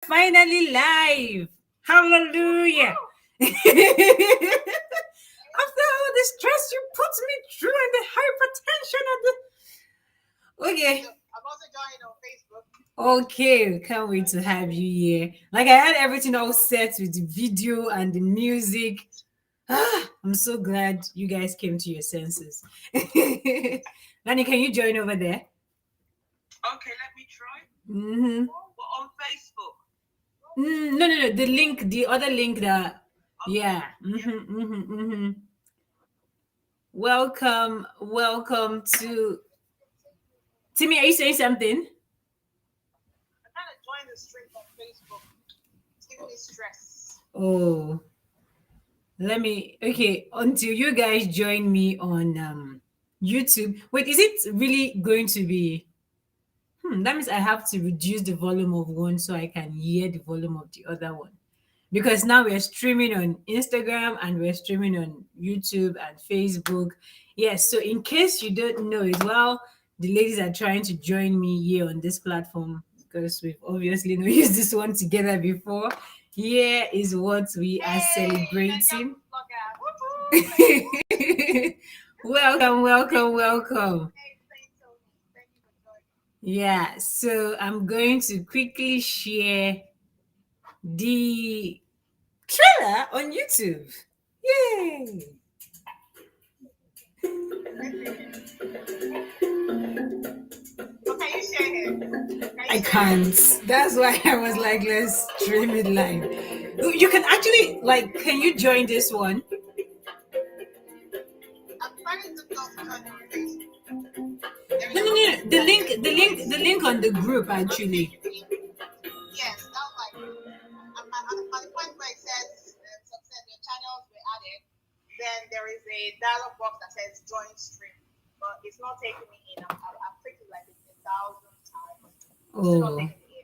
Finally live. Hallelujah. After all the stress you put me through and the hypertension and the okay. I'm also joining on Facebook. Okay, can't wait to have you here. Like I had everything all set with the video and the music. I'm so glad you guys came to your senses. Lani, can you join over there? Okay, let me try. Mm-hmm. On Facebook. No. The link, the other link that, yeah. Mm-hmm, mm-hmm, mm-hmm. Welcome to Timi. Are you saying something? I'm trying to join the stream on Facebook. It's giving me stress. Oh, let me. Okay, until you guys join me on YouTube. Wait, is it really going to be? That means I have to reduce the volume of one so I can hear the volume of the other one. Because now we're streaming on Instagram and we're streaming on YouTube and Facebook. Yes, so in case you don't know as well, the ladies are trying to join me here on this platform because we've obviously not used this one together before. Here is what we are celebrating. Welcome. Yeah, so I'm going to quickly share the trailer on YouTube. Yay! Okay, you share it. I can't. That's why I was like, let's stream it live. You can actually like, can you join this one? I'm trying to go on Facebook. No. The link on the group actually. Yes, now like at the point where it says success, your channels were added, then there is a dialog box that says join stream, but it's not taking me in. I've clicked it like 1,000 times. It's still not taking me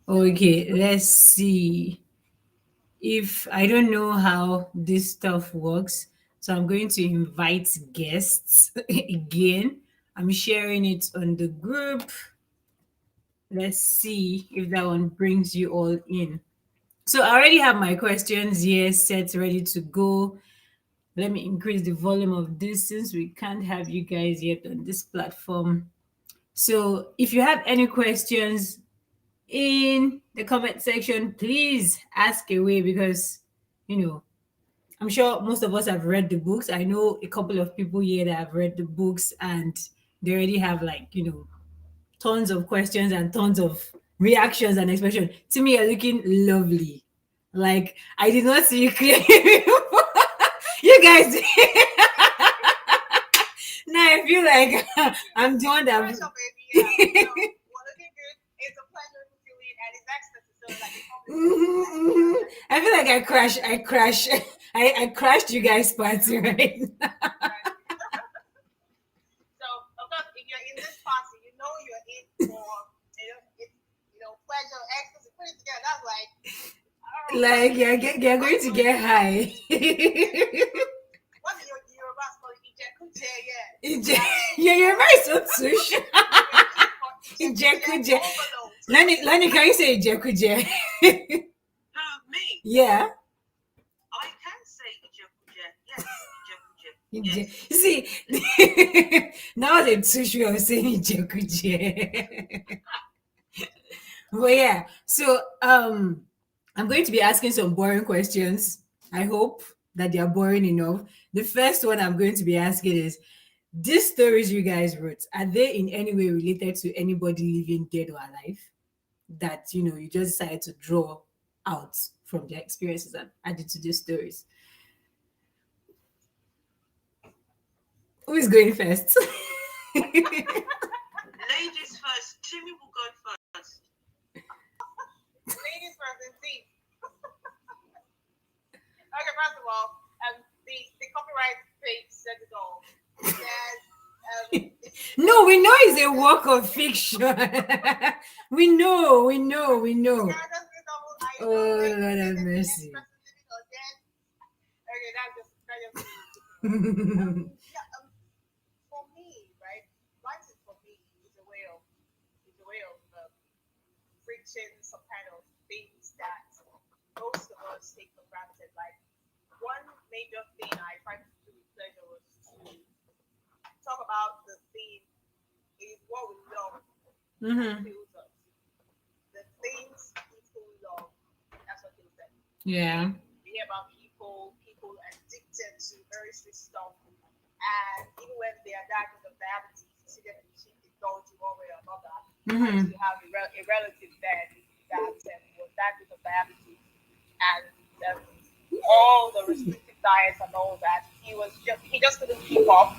in. Okay, let's see if I don't know how this stuff works. So I'm going to invite guests again. I'm sharing it on the group. Let's see if that one brings you all in. So I already have my questions here set ready to go. Let me increase the volume of this since we can't have you guys yet on this platform. So if you have any questions in the comment section, please ask away because, I'm sure most of us have read the books. I know a couple of people here that have read the books and they already have tons of questions and tons of reactions and expressions. To me, you're looking lovely. Like I did not see you clearly before. You guys. Now I feel like I'm the one that. It's a pleasure to see you, and it's ecstasy. So I feel like I crashed you guys' party right now. So, of course, if you're in this party, you're in for pleasure, ecstasy, put it together. That's like you're going to get high. What is your Yoruba called? Ije. Yeah, your Yoruba is so sush. Ijekuje. Lani, can you say Ijekuje? Me? Yeah. I can say Ijekuje. Yes, Ijekuje. See, now the sushi way of saying Ijekuje. But yeah, so I'm going to be asking some boring questions. I hope that they are boring enough. The first one I'm going to be asking is these stories you guys wrote, are they in any way related to anybody living dead or alive that you just decided to draw out from their experiences and add it to these stories? Who is going first? Ladies first. Timi will go first. Ladies first, indeed. Okay, first of all, the copyright page said it all. No, we know it's a work of fiction. we know. Oh, Lord have mercy. Okay, that's just for me, right? Writing for me is a way of reaching some kind of thing major thing I tried to do with pleasure was to talk about the theme is what we love Mm-hmm. kills us. The things people love, that's what kills them. Yeah. We hear about people addicted to very sweet stuff, and even when they are diagnosed with diabetes, you see them indulge one way or another. I used Mm-hmm. to have a relative then that was diagnosed with diabetes, and um, all the restrictive diets and all that, he just couldn't keep up,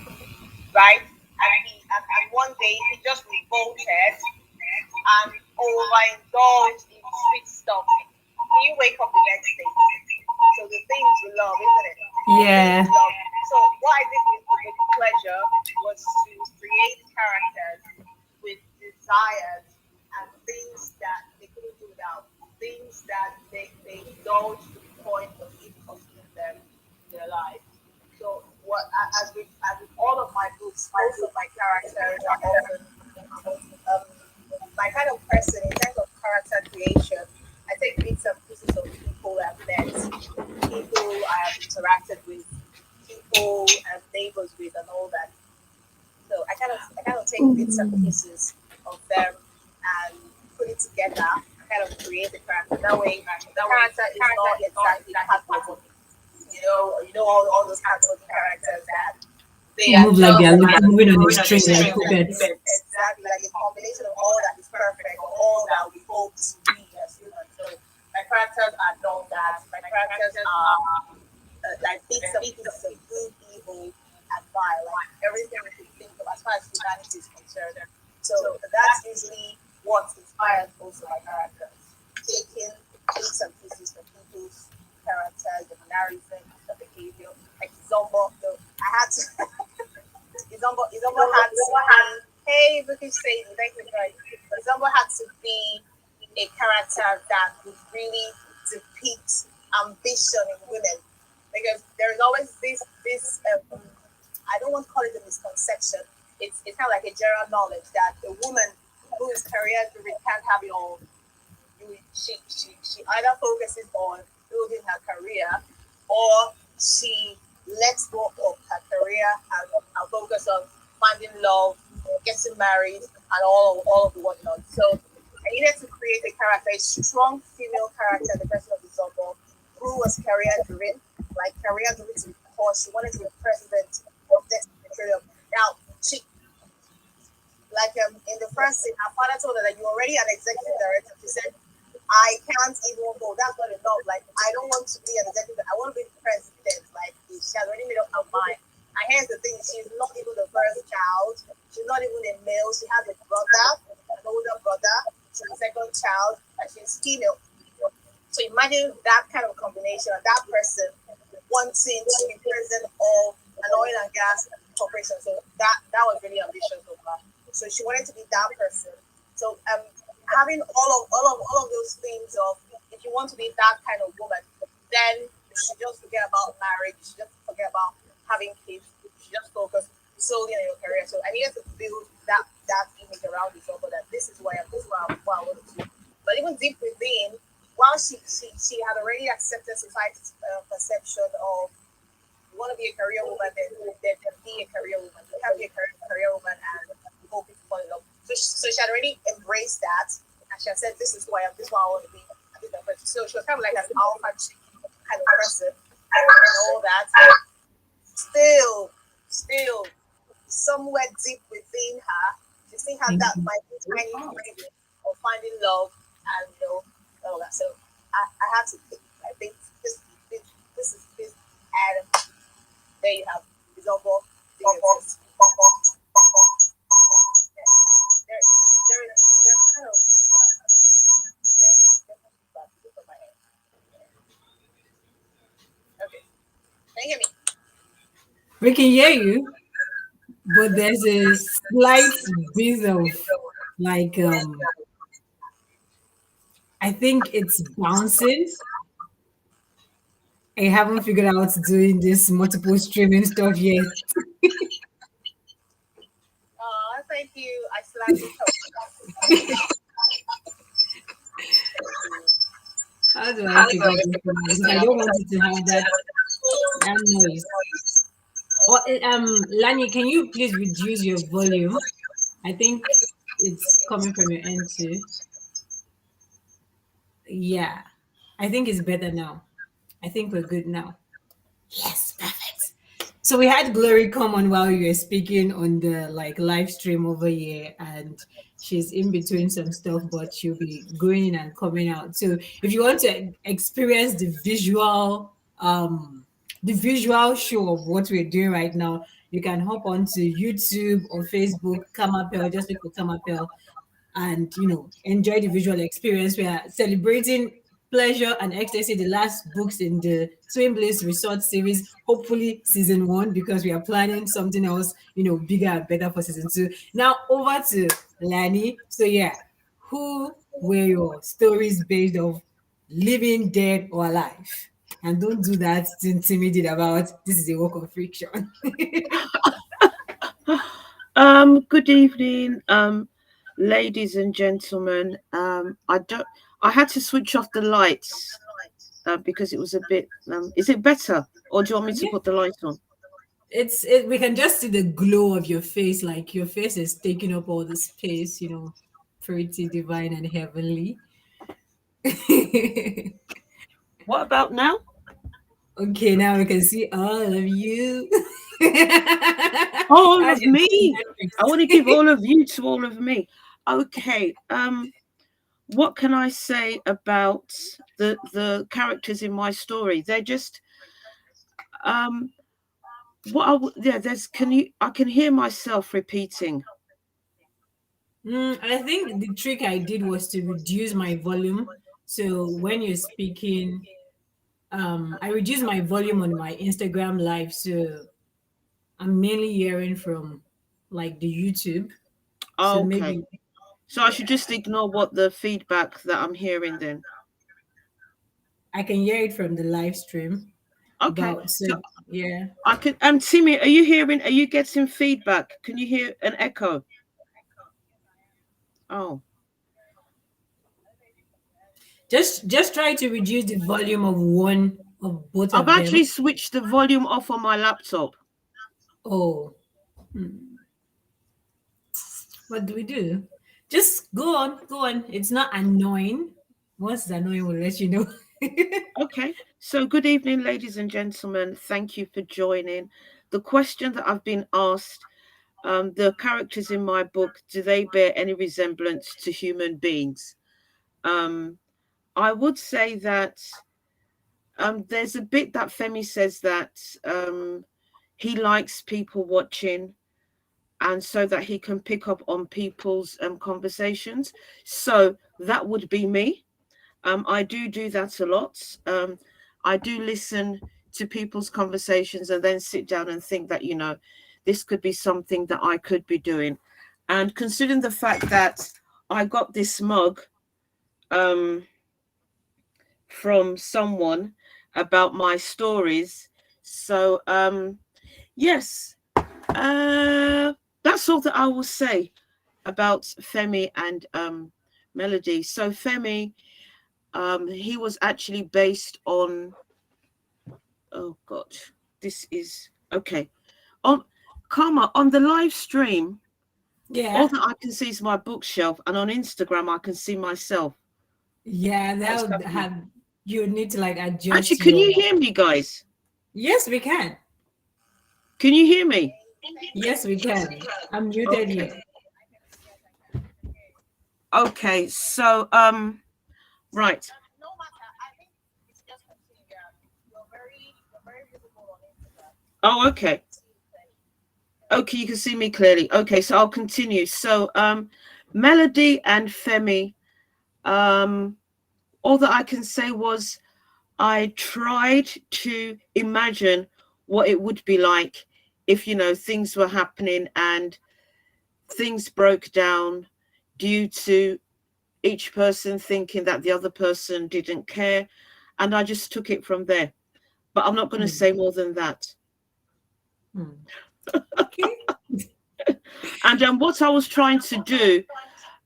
right? And one day he just revolted and overindulged in sweet stuff. You wake up the next day. So the things we love, isn't it? The things Yeah. we love. So what I did with pleasure was to create characters with desires and things that they couldn't do without. Things that they indulge to the point of it costing them their lives. So as with all of my books, most of my characters are often um, my kind of person in terms of character creation. I take bits and pieces of people I've met, people I have interacted with, people and neighbors with, and all that. So I kind of take bits and pieces of them and put it together. I kind of create the character. That way, the character is not exactly cardboard. All those cardboard characters that they are Move like just they're moving on a string like puppets. exactly like a combination of all that is perfect or all that we hope to be as humans. So my characters are not that. My characters are like bits and pieces of good, evil, and vile, like everything we could think of as far as humanity is concerned. So that's usually what inspires also my characters. Taking bits and pieces from people's characters, the mannerisms, the behavior. Like Zombo, I had to Izombo had to be hey Bookish Sadie, thank you very much. Izombo had to be a character that would really depict ambition in women. Because there is always this I don't want to call it a misconception. It's kind of like a general knowledge that a woman who is career driven can't have it all. She either focuses on building her career or she lets go of her career and focus on finding love, getting married, and all of the whatnot. So I needed to create a character, a strong female character, the person of the Zombo, who was career driven, like career driven to the core. She wanted to be president of Destiny Petroleum. Now she in the first scene, her father told her that you're already an executive director. She said, I can't even go. That's not enough. Like, I don't want to be an executive. I want to be the president. Like, she has already made up her mind. And here's the thing: she's not even the first child. She's not even a male. She has a brother, an older brother. She's the second child, and she's female. So imagine that kind of combination. That person wanting to be president of an oil and gas corporation. So that was really ambitious of her. So she wanted to be that person. So having all of those things of if you want to be that kind of woman, then you should just forget about marriage, you should just forget about having kids, you should just focus solely on your career. So I needed to build that image around it so that this is what I want to do. But even deep within, while she had already accepted society's perception of you want to be a career woman, then be a career woman. You can't be a career woman and hope people fall in love. So she had already embraced that, and she had said, "This is who I am. This is what I want to be." So she was kind of like an alpha chick kind of person, and all that. Still, somewhere deep within her, she still had Thank that you. my tiny craving of finding love and all that. So I had to pick. I think this, and there you have Izombo. There, there's kind of okay. Can you hear me? We can hear you, but there's a slight bit of like I think it's bouncing. I haven't figured out doing this multiple streaming stuff yet. Thank you. I slightly hope. How do I figure this thing out? Because I don't want it to have that. That noise. Or Lani, can you please reduce your volume? I think it's coming from your end too. Yeah, I think it's better now. I think we're good now. Yes, perfect. So we had Glory come on while you were speaking on the like live stream over here, and she's in between some stuff, but she'll be going in and coming out. So if you want to experience the visual show of what we're doing right now, you can hop onto YouTube or Facebook, Kamapel, just look for Kamapel, and enjoy the visual experience. We are celebrating pleasure and ecstasy, the last books in the Twin Bliss Resort series, hopefully season 1, because we are planning something else, bigger and better for season 2. Now over to Lani. So yeah, who were your stories based of, living, dead, or alive? And don't do that thing Timi did about this is a work of friction. Good evening, ladies and gentlemen. I had to switch off the lights because it was a bit. Is it better, or do you want me to Yeah, put the lights on? we can just see the glow of your face, like your face is taking up all the space, pretty divine and heavenly. What about now? Okay, now we can see all of you. All How's of your me. I want to give metrics? all of you to all of me. Okay. What can I say about the characters in my story? They're just yeah. I can hear myself repeating. I think the trick I did was to reduce my volume. So when you're speaking, I reduced my volume on my Instagram live. So I'm mainly hearing from like the YouTube. So Okay. maybe, So I should yeah, just ignore what the feedback that I'm hearing then. I can hear it from the live stream. Okay. But so So yeah, I can Timmy, are you getting feedback? Can you hear an echo? Oh. just try to reduce the volume of one of both I've of them. actually switched the volume off on my laptop. Oh, what do we do? Just go on, go on. It's not annoying. Once it's annoying, we'll let you know. Okay. So good evening, ladies and gentlemen. Thank you for joining. The question that I've been asked, the characters in my book, do they bear any resemblance to human beings? Um, I would say that there's a bit that Femi says that he likes people watching, and so that he can pick up on people's conversations. So that would be me. I do that a lot. I do listen to people's conversations and then sit down and think that, this could be something that I could be doing. And considering the fact that I got this mug um, from someone about my stories. So, yes, that's all that I will say about Femi and Melody. So, Femi, he was actually based on, oh God, this is okay. On Karma, on the live stream, all Yeah, that I can see is my bookshelf, and on Instagram, I can see myself. yeah, What's that would happening? have you need to like Actually, adjust can your. you hear me, guys? Yes, we can. Can you hear me? Yes, we can. I'm muted Okay. here. Okay. So, right. No matter. I think it's just continue. You're very visible on Instagram. Oh, okay. See you clearly. Okay, you can see me clearly. Okay, so I'll continue. So, Melody and Femi, um, all that I can say was I tried to imagine what it would be like if, things were happening and things broke down due to each person thinking that the other person didn't care. And I just took it from there. But I'm not going to Hmm, say more than that. hmm. Okay. And what I was trying to do,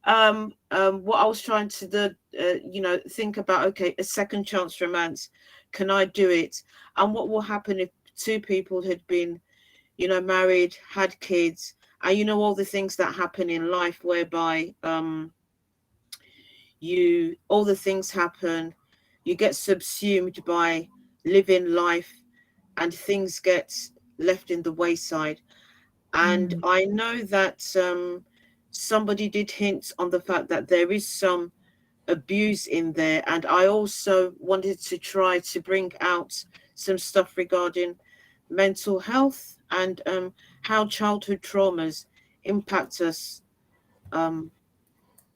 what I was trying to do, think about, okay, a second chance romance, can I do it? And what will happen if two people had been, married, had kids, and all the things that happen in life whereby you all the things happen, you get subsumed by living life, and things get left in the wayside. And Mm. I know that somebody did hint on the fact that there is some abuse in there, and I also wanted to try to bring out some stuff regarding mental health and how childhood traumas impact us um,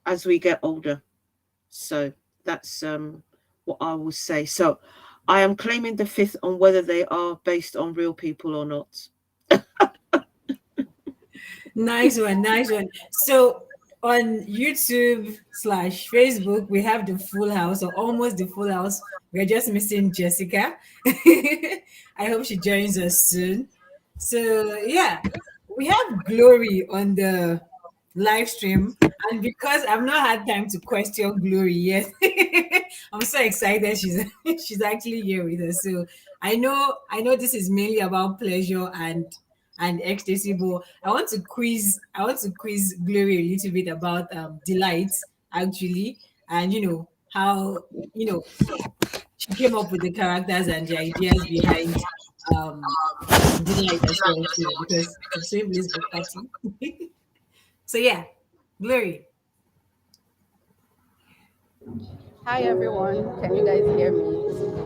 as we get older. So that's what I will say. So I am claiming the fifth on whether they are based on real people or not. Nice one, nice one. So on YouTube slash Facebook, we have the full house or almost the full house. We're just missing Jessica. I hope she joins us soon. So yeah, we have Glory on the live stream. And because I've not had time to question Glory yet, I'm so excited she's actually here with us. So I know this is mainly about pleasure and ecstasy, but I want to quiz Glory a little bit about delight actually, and how you know she came up with the characters and the ideas behind um delight as well too, because it's a Twin Bliss book party. So yeah, Glory. Hi everyone, can you guys hear me?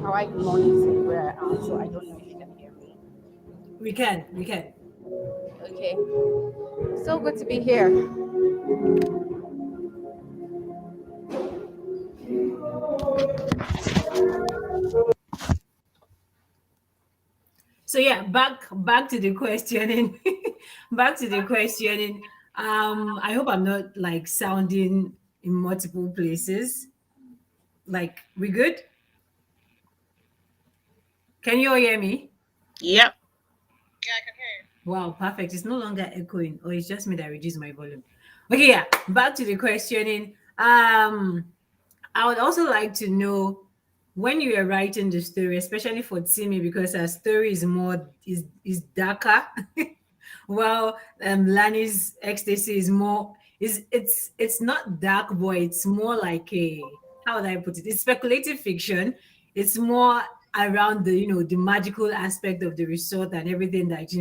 I like noisy where I am, so I don't know if you can hear me. We can. Okay, so good to be here. So yeah, back to the questioning. Back to the questioning. I hope I'm not like sounding in multiple places. Like we good? Can you all hear me? Yep. Yeah, I can hear you. Wow, perfect. It's no longer echoing, or it's just me that reduced my volume. Okay, yeah. Back to the questioning. I would also like to know when you were writing the story, especially for Timi, because her story is darker. While Lani's ecstasy is more is it's not dark, but it's more like a, how would I put it? It's speculative fiction. It's more around the magical aspect of the resort and everything that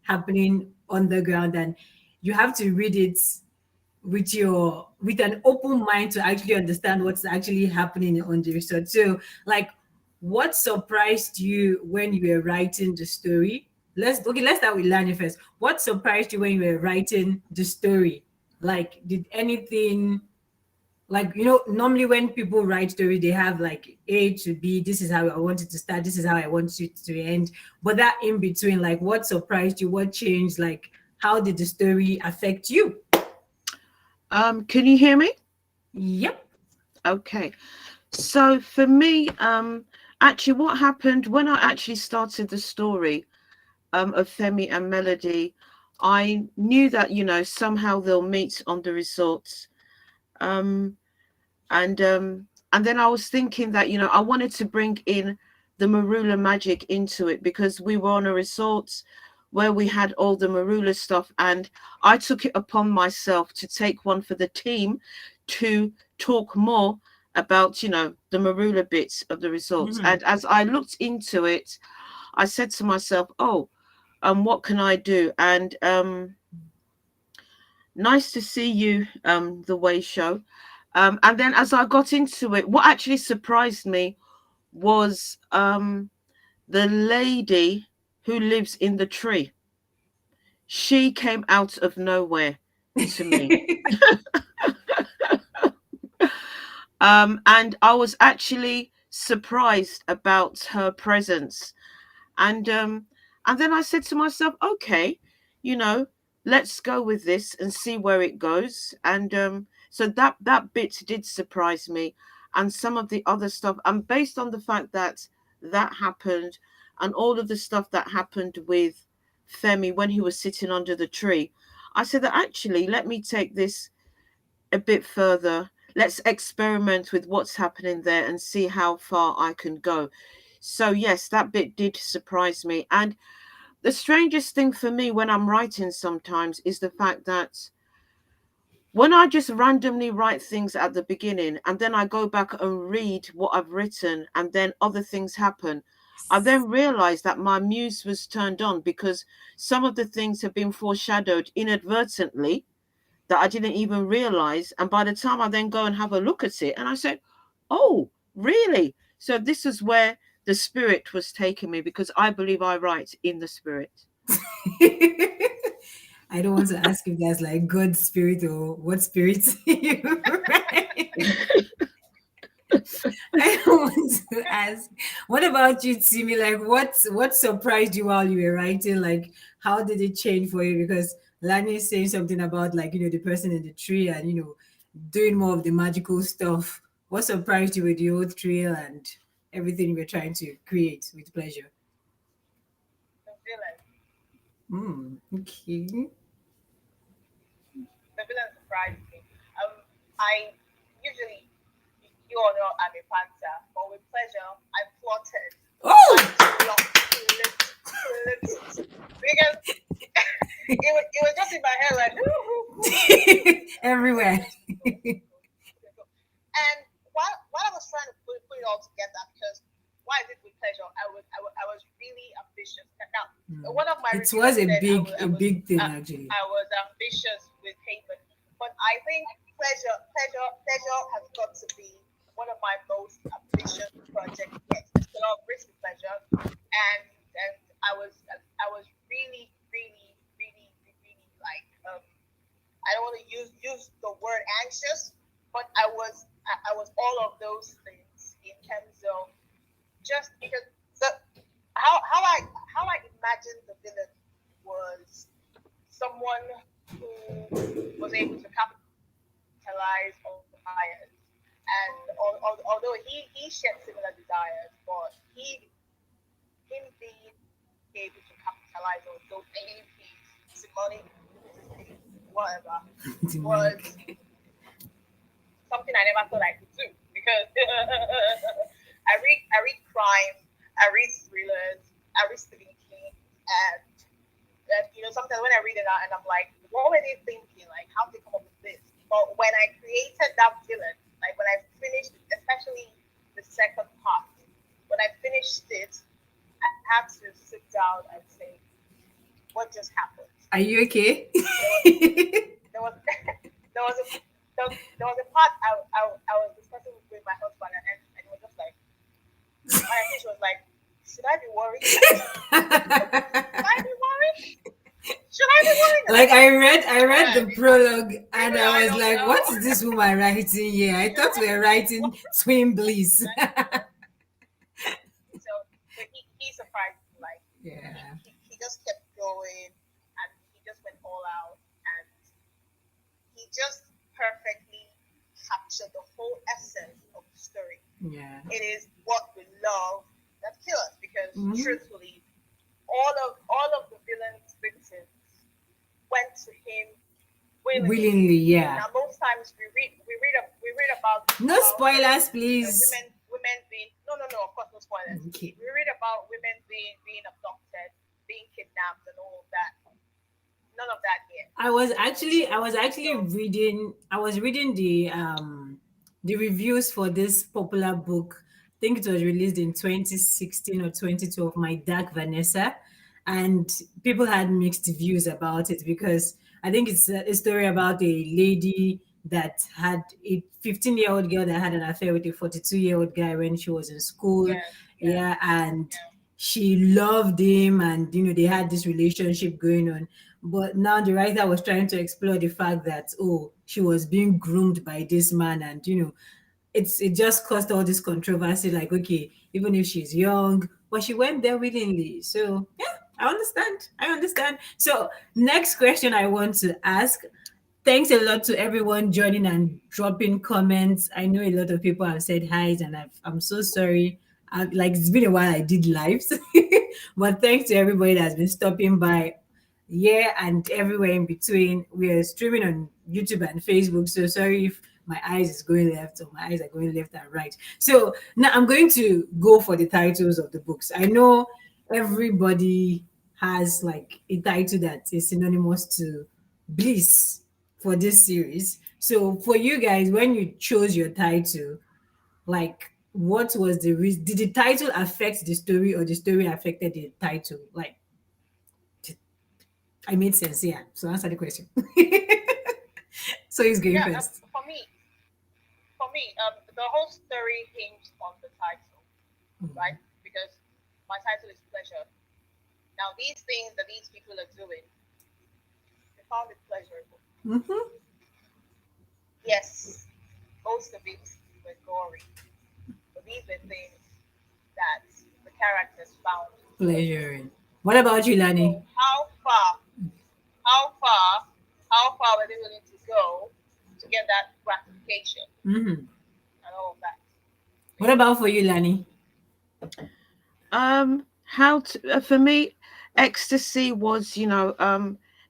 happening underground, and you have to read it with an open mind to actually understand what's actually happening on the resort. So, like, what surprised you when you were writing the story? Let's start with Lani first. What surprised you when you were writing the story? Like, did anything, like, normally when people write story, they have like A to B. This is how I want it to start. This is how I want it to end. But that in between, like, what surprised you? What changed? Like, how did the story affect you? Can you hear me? Yep. Okay. So for me, actually, what happened when I actually started the story of Femi and Melody, I knew that somehow they'll meet on the resort, um, and then I was thinking that I wanted to bring in the Marula magic into it because we were on a resort where we had all the Marula stuff, and I took it upon myself to take one for the team to talk more about the Marula bits of the resorts. Mm-hmm. And as I looked into it, I said to myself, oh, what can I do? And nice to see you, the Way Show. And then as I got into it, what actually surprised me was the lady who lives in the tree. She came out of nowhere to me. And I was actually surprised about her presence. And then I said to myself, okay, you know, let's go with this and see where it goes. And so that bit did surprise me, and some of the other stuff. And based on the fact that that happened, and all of the stuff that happened with Femi when he was sitting under the tree, I said that actually, let me take this a bit further. Let's experiment with what's happening there and see how far I can go. So yes, that bit did surprise me. And the strangest thing for me when I'm writing sometimes is the fact that when I just randomly write things at the beginning and then I go back and read what I've written and then other things happen, I then realize that my muse was turned on because some of the things have been foreshadowed inadvertently that I didn't even realize. And by the time I then go and have a look at it, and I said, oh, really? So this is where the spirit was taking me because I believe I write in the spirit. I don't want to ask if there's like God spirit or what spirit you write. I don't want to ask. What about you, Timi? Like, what surprised you while you were writing? Like, how did it change for you? Because Lani is saying something about like the person in the tree and doing more of the magical stuff. What surprised you with the old trail and everything you were trying to create with pleasure? The villain. Okay. The villain surprised me. I usually, you all know I'm a panther, but with pleasure, I plotted Oh, trying to plot, because it was just in my head like, everywhere. and while I was trying to put it all together, because why is it with pleasure? I was really ambitious. Now, one of my It reviewers was a said big a big thing actually. I was ambitious with Haven, but I think pleasure has got to be one of my most ambitious projects yet. There's a lot of risk with pleasure, and I was really like I don't want to use the word anxious, but I was all of those things in terms of just because the how I imagined the villain was someone who was able to capitalize on desires, and although he shared similar desires, but him being able to capitalize on those APs, money, whatever, was Demonic. something I never thought I could do because I read crime, I read thrillers, I read Stephen King, and sometimes when I read it out and I'm like, what were they thinking? Like, how did they come up with this? But when I created that villain, like when I finished, especially the second part, when I finished it, I had to sit down and say, what just happened? Are you okay? There was there was a there was a part I was discussing with my husband, and it was just like, when I think she was like, should I be worried? Should I be worried? Should I be worried? And Like I'm like, I read the prologue and I I was don't like, what know. is this woman writing here? I thought we were writing Twin Bliss. So he surprised me. Like Yeah. he just kept going, and he just went all out, and he just perfectly captured the whole essence of the story. Yeah. It is what we love that kills us, because Mhm. truthfully, all of the villain's victims went to him willingly. Willingly, yeah. Now most times we read about No spoilers, please. women being, no, of course no spoilers. Okay. We read about women being abducted, being kidnapped, and all of that. None of that here. I was reading the reviews for this popular book. I think it was released in 2016 or 2012, My Dark Vanessa, and people had mixed views about it because I think it's a story about a lady that had a 15-year-old girl that had an affair with a 42-year-old guy when she was in school. Yes, yes, Yeah, and yeah. she loved him, and they had this relationship going on. But now the writer was trying to explore the fact that, oh, she was being groomed by this man, and it just caused all this controversy. Like, okay, even if she's young, but she went there willingly. So yeah, I understand. So next question I want to ask. Thanks a lot to everyone joining and dropping comments. I know a lot of people have said hi, and I'm so sorry. Like, it's been a while I did lives, but thanks to everybody that's been stopping by, yeah, and everywhere in between. We are streaming on YouTube and Facebook, so sorry if my eyes is going left or my eyes are going left and right. So now I'm going to go for the titles of the books. I know everybody has like a title that is synonymous to bliss for this series. So for you guys, when you chose your title, like what was the reason? Did the title affect the story or the story affected the title? Like I made sense, yeah. So answer the question. So he's going Yeah, first. for me, the whole story hinged on the title, right? Mm-hmm. Because my title is pleasure. Now, these things that these people are doing, they found it pleasurable. Mm-hmm. Yes, most of it were gory, but these were things that the characters found pleasurable. Pleasuring. What about you, So, Lani? how far, how far were they willing to go to get that gratification Mm-hmm. and all of that? So, What yeah. about for you, Lani? How to, for me, ecstasy was,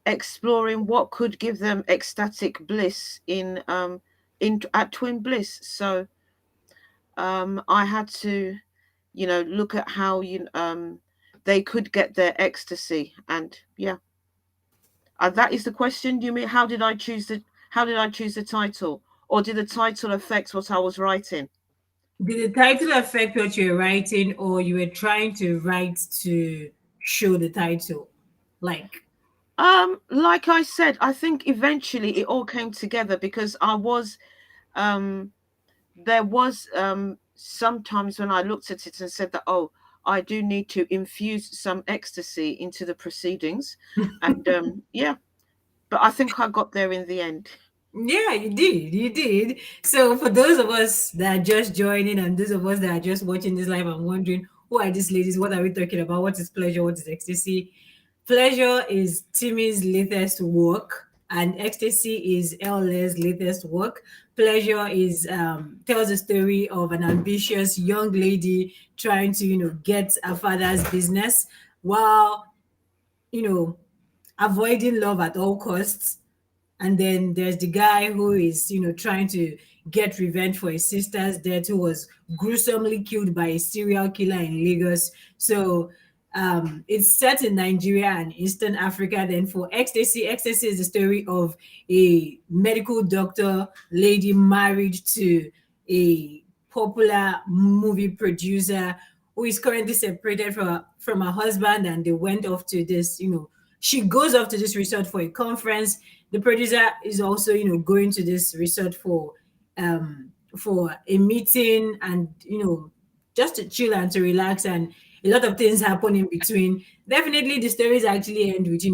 exploring what could give them ecstatic bliss in at Twin Bliss. So I had to, look at how they could get their ecstasy, and yeah, that is the question. Do you mean how did I choose the title, or did the title affect what I was writing? Did the title affect what you were writing, or you were trying to write to show the title? Like, Like I said, I think eventually it all came together because um there was sometimes when I looked at it and said that, oh, I do need to infuse some ecstasy into the proceedings, and yeah, but I think I got there in the end. yeah, you did. You did. So, for those of us that are just joining and those of us that are just watching this live and wondering, who are these ladies? What are we talking about? What is pleasure? What is ecstasy? Pleasure is Timi's latest work, and Ecstasy is LL's latest work. Pleasure is tells the story of an ambitious young lady trying to get her father's business while you know avoiding love at all costs. And then there's the guy who is trying to get revenge for his sister's death, who was gruesomely killed by a serial killer in Lagos. So it's set in Nigeria and Eastern Africa. Then for Ecstasy is the story of a medical doctor lady married to a popular movie producer who is currently separated from her husband, and they went off to this she goes off to this resort for a conference. The producer is also going to this resort for a meeting, and just to chill and to relax, and a lot of things happen in between. Definitely the stories actually end with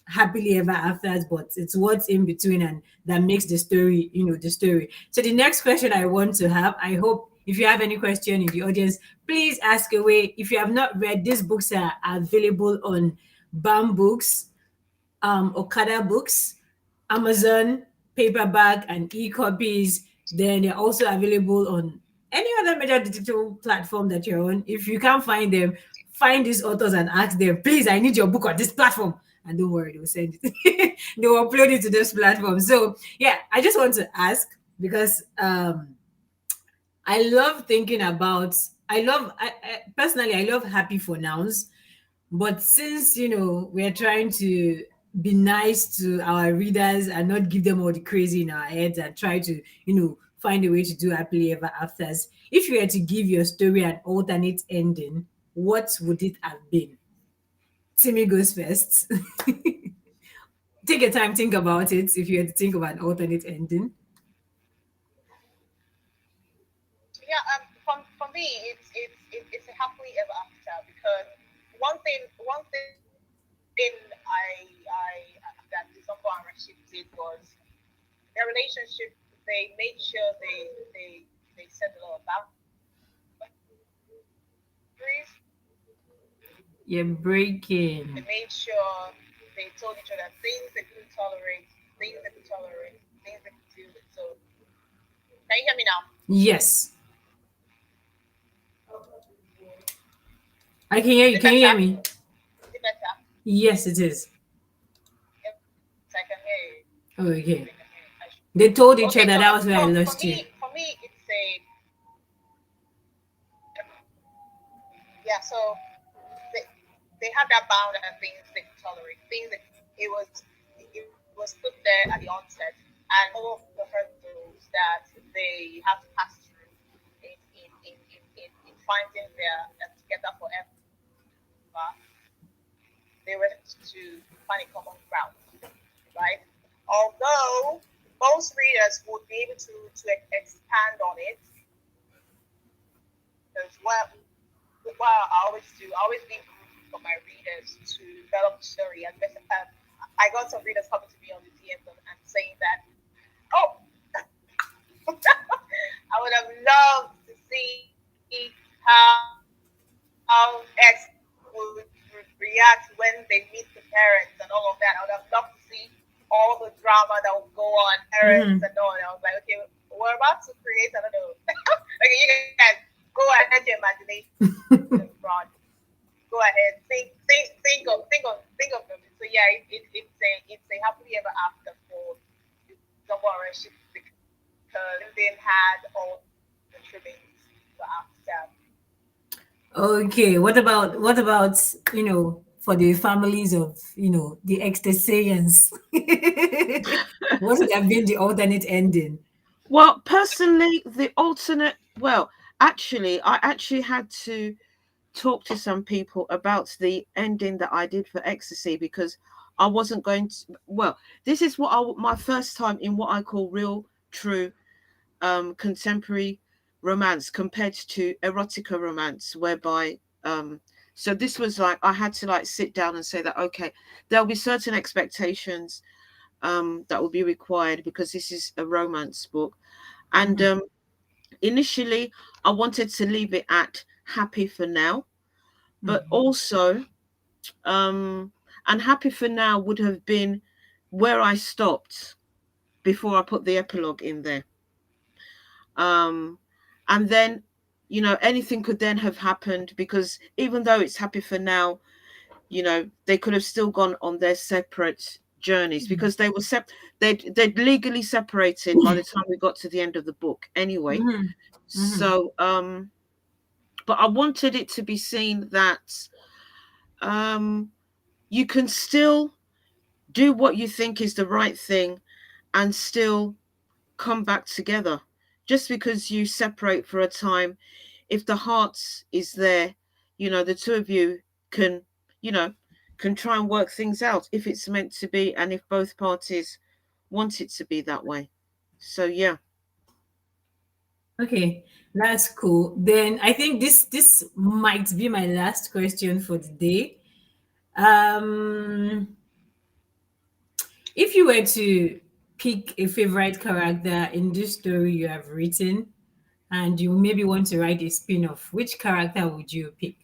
happily ever afters, but it's what's in between and that makes the story the story. So the next question I want to have, I hope if you have any question in the audience, please ask away. If you have not read, these books are available on BAM Books, Okada Books, Amazon, paperback, and e-copies. Then they're also available on any other major digital platform that you're on. If you can't find them, find these authors and ask them, please, I need your book on this platform. And don't worry, they'll send it. They will upload it to this platform. So yeah, I just want to ask because I love thinking about personally I love happy for nouns, but since we're trying to be nice to our readers and not give them all the crazy in our heads and try to find a way to do happily ever afters, if you were to give your story an alternate ending, what would it have been? Timmy goes first. Take your time, think about it. If you had to think of an alternate ending. Yeah, for me, it's a happily ever after because one thing that Disoko and Rashid did was their relationship. They made sure they set a lot of boundaries. You're They breaking. made sure they told each other things they couldn't tolerate, things they could tolerate, things they could deal with. So, can you hear me now? Yes, I can hear Is you. it Can you hear better? me? Is it better? Yes, it is. Yes, I can hear you. Okay. I can hear you. They told each Okay, other. so That was where I for lost you. me, it's a yeah. So they they have that bound and things they can tolerate. Things that it was it was put there at the onset, and all of the hurdles that they have to pass through in finding their together forever, they were to find a common ground, right? Although most readers would be able to expand on it, because what I always do, I always leave room for my readers to develop the story. And I got some readers coming to me on the DMs and saying that, oh, I would have loved to see how X would react when they meet the parents and all of that. I would have loved to see all the drama that would go on, parents Mm-hmm. and all. And I was like, okay, we're about to create, I don't know. Okay, you guys go ahead, your imagination run. Go ahead, think of them. So yeah, it's a happily ever after for someone relationship because they had all the trimmings for after. Okay. What about for the families of the Ecstasians? What would have been the alternate ending? Well, personally, the alternate, well, actually, I actually had to talk to some people about the ending that I did for Ecstasy because I wasn't going to, well, this is my first time in what I call real, true, contemporary romance compared to erotica romance, whereby, so this was like, I had to like sit down and say that, okay, there'll be certain expectations that will be required because this is a romance book. And Mm-hmm. initially, I wanted to leave it at happy for now, but Mm-hmm. also, um, and happy for now would have been where I stopped before I put the epilogue in there. Um, and then, anything could then have happened because even though it's happy for now, they could have still gone on their separate journeys because they'd legally separated by the time we got to the end of the book anyway. Mm-hmm. Mm-hmm. So, but I wanted it to be seen that um, you can still do what you think is the right thing and still come back together. Just because you separate for a time, if the heart is there, the two of you can, you know, can try and work things out if it's meant to be and if both parties want it to be that way. So yeah. Okay, that's cool. Then I think this might be my last question for the day. Um, if you were to pick a favorite character in this story you have written, and you maybe want to write a spin-off, which character would you pick?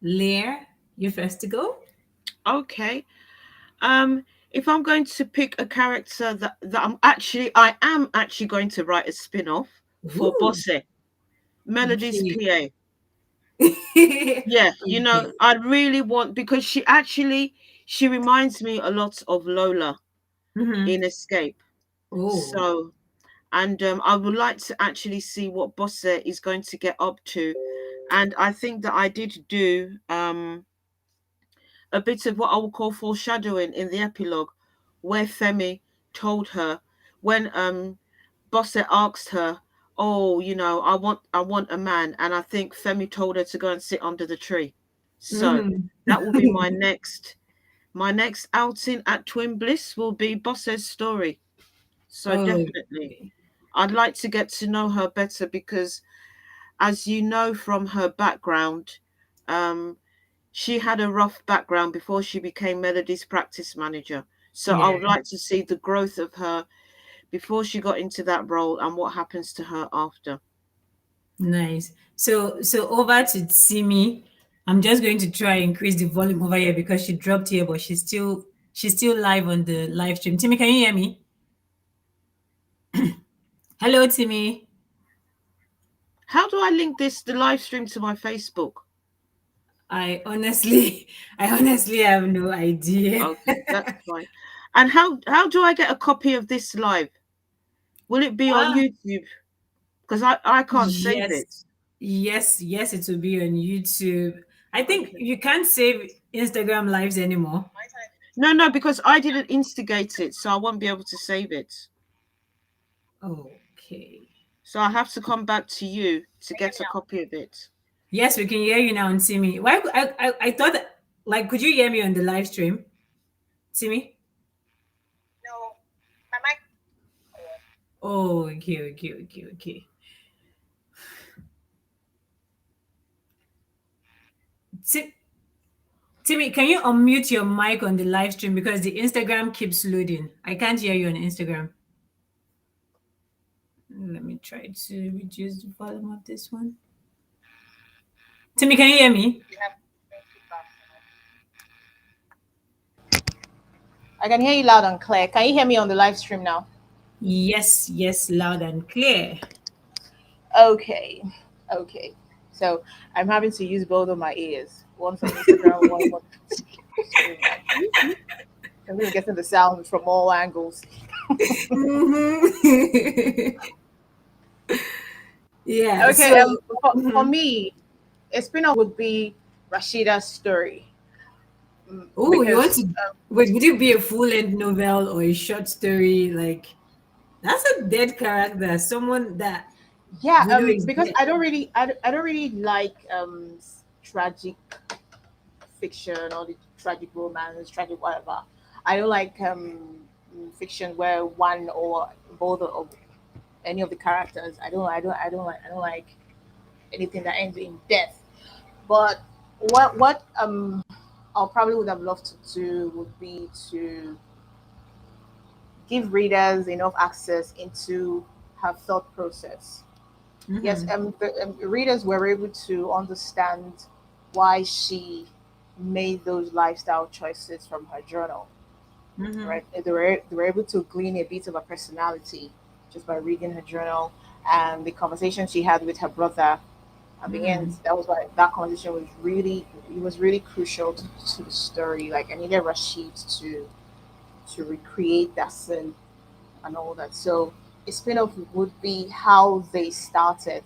Leigh, you first to go. Okay. If I'm going to pick a character that I am actually going to write a spin-off for Ooh, Bosse, Melody's okay. PA. Yeah, Okay. I really want because she reminds me a lot of Lola Mm-hmm. in Escape. Oh. So, and I would like to actually see what Bosse is going to get up to. And I think that I did do a bit of what I would call foreshadowing in the epilogue, where Femi told her when Bosse asked her, "Oh, I want a man," and I think Femi told her to go and sit under the tree. So Mm-hmm. that will be my next outing at Twin Bliss will be Bosse's story. So definitely, Okay. I'd like to get to know her better because, as you know from her background, um, she had a rough background before she became Melody's practice manager. So I Yeah. would like to see the growth of her before she got into that role and what happens to her after. Nice. So over to Timi. I'm just going to try and increase the volume over here because she dropped here, but she's still live on the live stream. Timi, can you hear me? Hello, Timi. How do I link the live stream to my Facebook? I honestly, I honestly have no idea. Okay, that's fine. And how do I get a copy of this live? Will it be on Ah, YouTube? Because I can't save yes, it. yes, it will be on YouTube. I think Okay. you can't save Instagram lives anymore. My side. No, because I didn't instigate it, so I won't be able to save it. Okay. So I have to come back to you to Can you hear get me a now? copy of it. Yes, we can hear you now and see me. Why? I thought, like, could you hear me on the live stream? See me? No, my mic. Oh, okay. Ti- Timmy, can you unmute your mic on the live stream because the Instagram keeps loading? I can't hear you on Instagram. Let me try to reduce the volume of this one. Timmy, can you hear me? You have feedback. I can hear you loud and clear. Can you hear me on the live stream now? Yes, loud and clear. Okay. Okay. So I'm having to use both of my ears. One from Instagram, one from screen. Like, I'm really getting the sound from all angles. Mhm. Yeah. Okay, So, for mhm. me, a spin-off would be Rashida's story. Oh, you want Because to wait? Would it be a full-length novel or a short story? Like that's a dead character, someone that yeah, we know is because dead. I don't really like tragic fiction or the tragic romance, tragic whatever. I don't like fiction where one or both of any of the characters. I don't like anything that ends in death. But what I probably would have loved to do would be to give readers enough access into her thought process. Yes, Mm-hmm. the readers were able to understand why she made those lifestyle choices from her journal. Mm-hmm. Right, they were able to glean a bit of her personality just by reading her journal and the conversation she had with her brother at the end. Mm-hmm. That was why that conversation was really it was really crucial to the story. Like I needed Rashid to recreate that scene and all that. So a spin-off would be how they started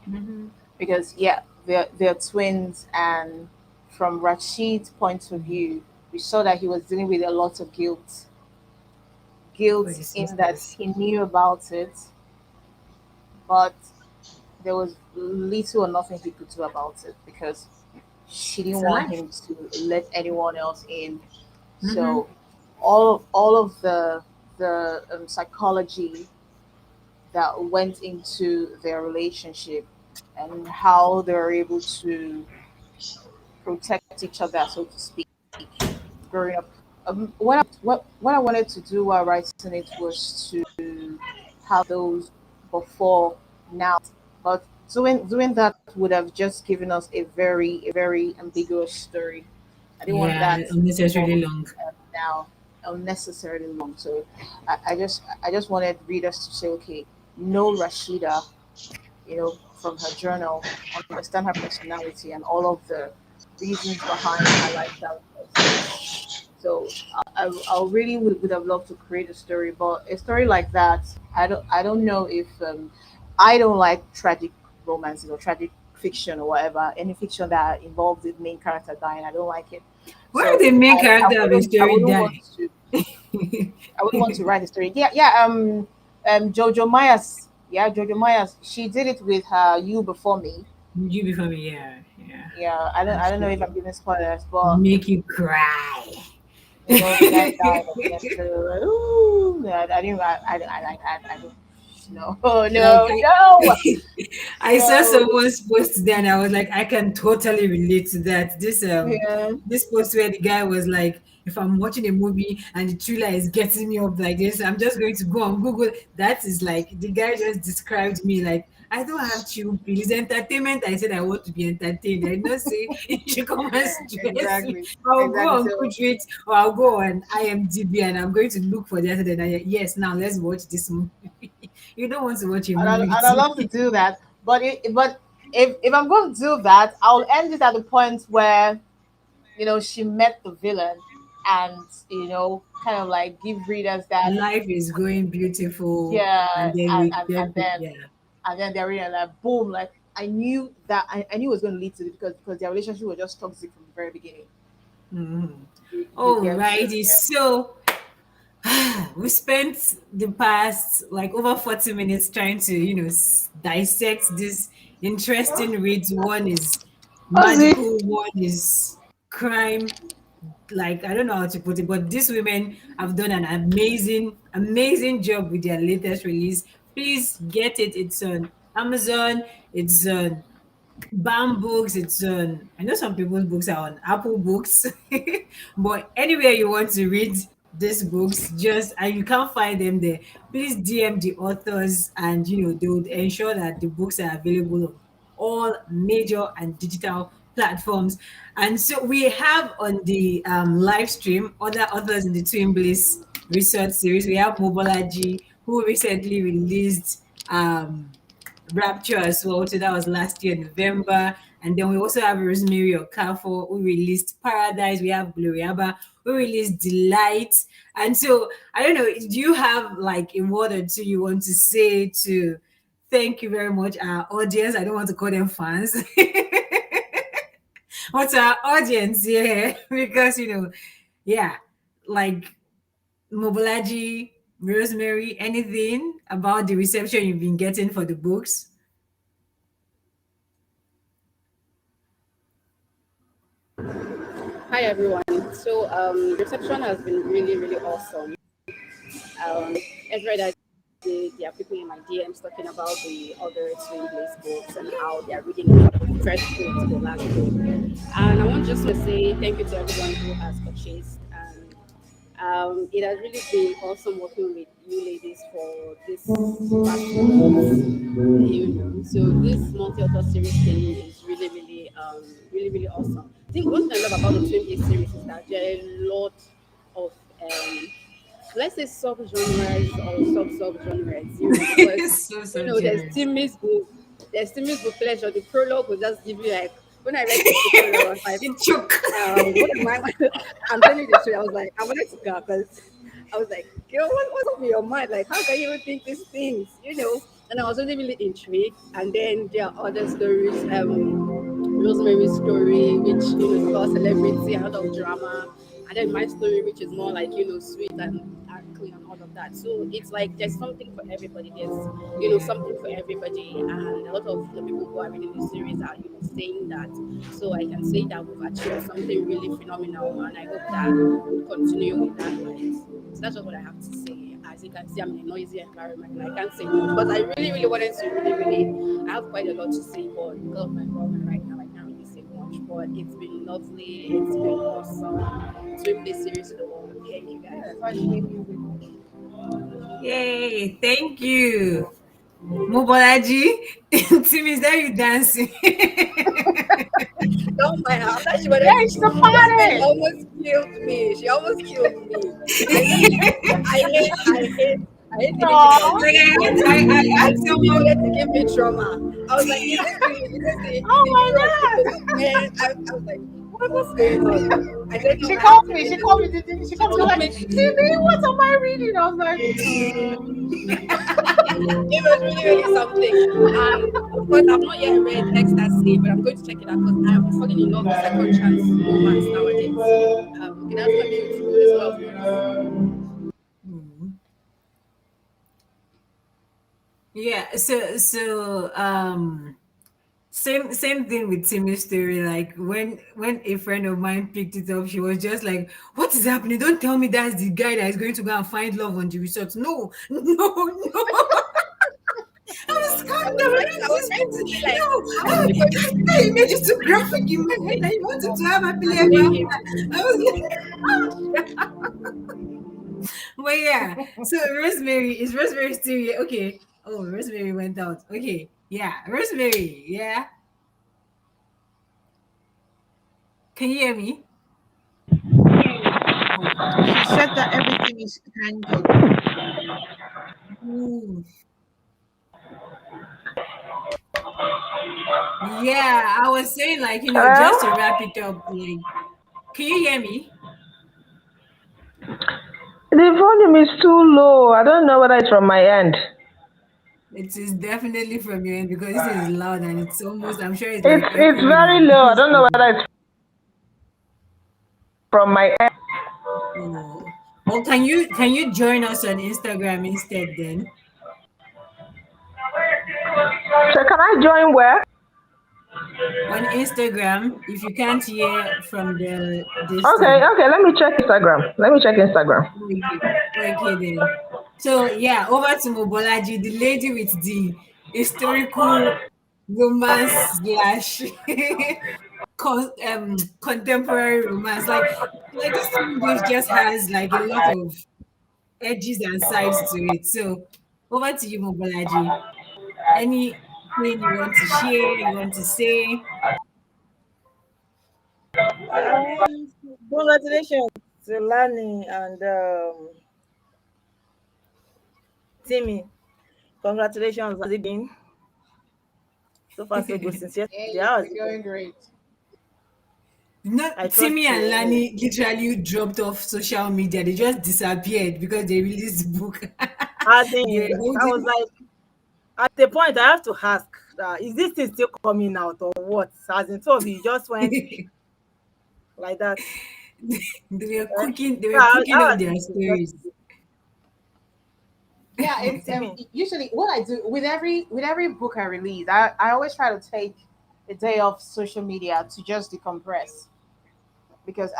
Mm-hmm. because yeah, they're twins, and from Rashid's point of view, we saw that he was dealing with a lot of For guilt the in that sisters. he knew about it, but there was little or nothing he could do about it because she didn't It's want alive. him to let anyone else in. Mm-hmm. So all of the psychology that went into their relationship and how they were able to protect each other, so to speak, growing up. What I wanted to do while writing it was to have those before now, but doing that would have just given us a very ambiguous story. I didn't want Yeah, that before unnecessarily long. now unnecessarily long. So I just wanted readers to say, okay, know Rashida, you know, from her journal, understand her personality and all of the reasons behind her lifestyle choices. So I really would have loved to create a story, but a story like that, I don't know if I don't like tragic romances or tragic fiction or whatever. Any fiction that involves the main character dying, I don't like it. Why would So the main character of a story die? I wouldn't want to write a story. Jojo Myers. Yeah, Jojo Myers. She did it with her You Before Me. You before me, yeah. Yeah, I don't know if Absolutely. I'm giving spoilers, but Make you cry. you know the guy died at the end. So like, ooh, yeah, I didn't. I don't. No, Like no, I saw no. someone's post today and I was like, I can totally relate to that. Yeah, This post where the guy was like, if I'm watching a movie and the thriller is getting me up like this, I'm just going to go on Google. That is like the guy just described me like I don't have chill pills. Entertainment, I said I want to be entertained. I did not say you should come and stress me. exactly, I'll go exactly. on So Goodreads or I'll go on IMDb and I'm going to look for that. And then yes, now let's watch this movie. You don't want to watch a movie and with I love to me. do that, but if I'm going to do that, I'll end it at the point where you know she met the villain and kind of like give readers that, Life is going beautiful, yeah, and then and we then yeah. they're really like boom, like I knew that I knew it was going to lead to it because their relationship was just toxic from the very beginning. Mhm. You get so Alrighty, yeah. so we spent the past like over 40 minutes trying to, dissect this interesting reads. One is Ozzy. magical, one is crime. Like, I don't know how to put it, but these women have done an amazing, amazing job with their latest release. Please get it. It's on Amazon, it's on BAM books, it's on, I know some people's books are on Apple Books, but anywhere you want to read these books, just and you can't find them there, please DM the authors, and they would ensure that the books are available on all major and digital platforms. And so we have on the live stream other authors in the Twin Bliss Research series. We have Mobolaji, who recently released Rapture as well. So that was last year, November. And then we also have Rosemary Okafor, who released Paradise. We have Gloriaba, who released Delight. And so I don't know, do you have like a word or two you want to say to thank you very much, our audience? I don't want to call them fans. What's our audience? Yeah, because yeah, like Mobolaji, Rosemary, anything about the reception you've been getting for the books? Hi everyone. So reception has been really really awesome. Every other day there are people in my DMs talking about the other Twin Bliss books and how they are reading it from the first book to the last book. And I want just to say thank you to everyone who has purchased. And it has really been awesome working with you ladies for this past 2 months. So this multi-author series thing is really, really, really, really awesome. I think one thing I love about the Twin Bliss series is that there are a lot of let's say sub-genres or sub-genres, because So there's generous. Timmy's book pleasure. The prologue will just give you like when I read the prologue, I was like, It took. what am I? I'm telling you the truth. I was like, I wanted to go because I was like, girl, what's up in your mind? Like, how can you even think these things? And I was really, really intrigued. And then there are other stories. Rosemary's story, which is about celebrity, a lot of drama, and then my story, which is more like sweet and clean and all of that. So it's like there's something for everybody. There's something for everybody, and a lot of the people who are reading the series are saying that. So I can say that we've achieved something really phenomenal, and I hope that we'll continue with that light. So that's just what I have to say. As you can see, I'm in a noisy environment, and I can't say much, but I really, really wanted to really, really. I have quite a lot to say, but because of my environment right now, I can't really say much. But it's been lovely. It's been awesome. Twin Bliss series to the world. Thank you guys. Yay, thank you. Mobolaji, Tim, is there you dancing? Don't mind her. After she wanted Yeah, to, it's the Rosemary party. almost killed me. She almost killed me. I know. I hate anything that will No. Like give me trauma. I And asked Timi someone. wanted to give me trauma. I was like, is Oh the my mirror god. because man, I was like, what's going on? I said no, She I have called to me. read She this called me. book. She She called me. She was told like, me Timmy, what am I reading? I was like, it was really, really something. And of course, I've not yet read Ecstasy, but I'm going to check it out because I'm falling in love with second chance romance nowadays. Okay, that's my beautiful. There's a lot of noise. Hmm. Yeah, so same thing with Timi's story. Like when a friend of mine picked it up, she was just like, "What is happening? Don't tell me that's the guy that is going to go and find love on the resort." No, no, no. I was calm down. I was trying to see like, No, how are you going to the image is too graphic in my head. I wanted to have happily ever make after. it? I was like, but yeah. So Rosemary, is Rosemary still here? Okay. Oh, Rosemary went out. Okay. Yeah, Rosemary. Yeah. Can you hear me? Oh. She said that everything is hanging. Ooh. Yeah, I was saying like, just to hello? wrap it up, like, can you hear me? The volume is too low. I don't know whether it's from my end. It is definitely from your end because this is loud and it's almost, I'm sure it's like It's echoing very in low. I your don't know speaker. whether it's from my end. Oh. Or can you join us on Instagram instead then? So can I join where? On Instagram, if you can't hear from the this Okay, thing. okay. Let me check Instagram. Let me check Instagram. Okay, okay then. So yeah, over to Mobolaji, the lady with the historical romance slash contemporary romance. Like this English just has like a lot of edges and sides to it. So over to you, Mobolaji. Anything you want to share, you want to say? Congratulations to Lani and Timi. Congratulations. Has it been so far so good since yesterday? Hey, How has it's it been? going great. Not I trust Timi and so. Lani literally dropped off social media. They just disappeared because they released the book. I They're think I was holding. like, at the point I have to ask, is this thing still coming out or what? As in, two of you just went they like that. were Eh? cooking. They So were cooking how up has their it been? stories. Yeah, it's Timi. usually what I do with every book I release. I always try to take a day off social media to just decompress because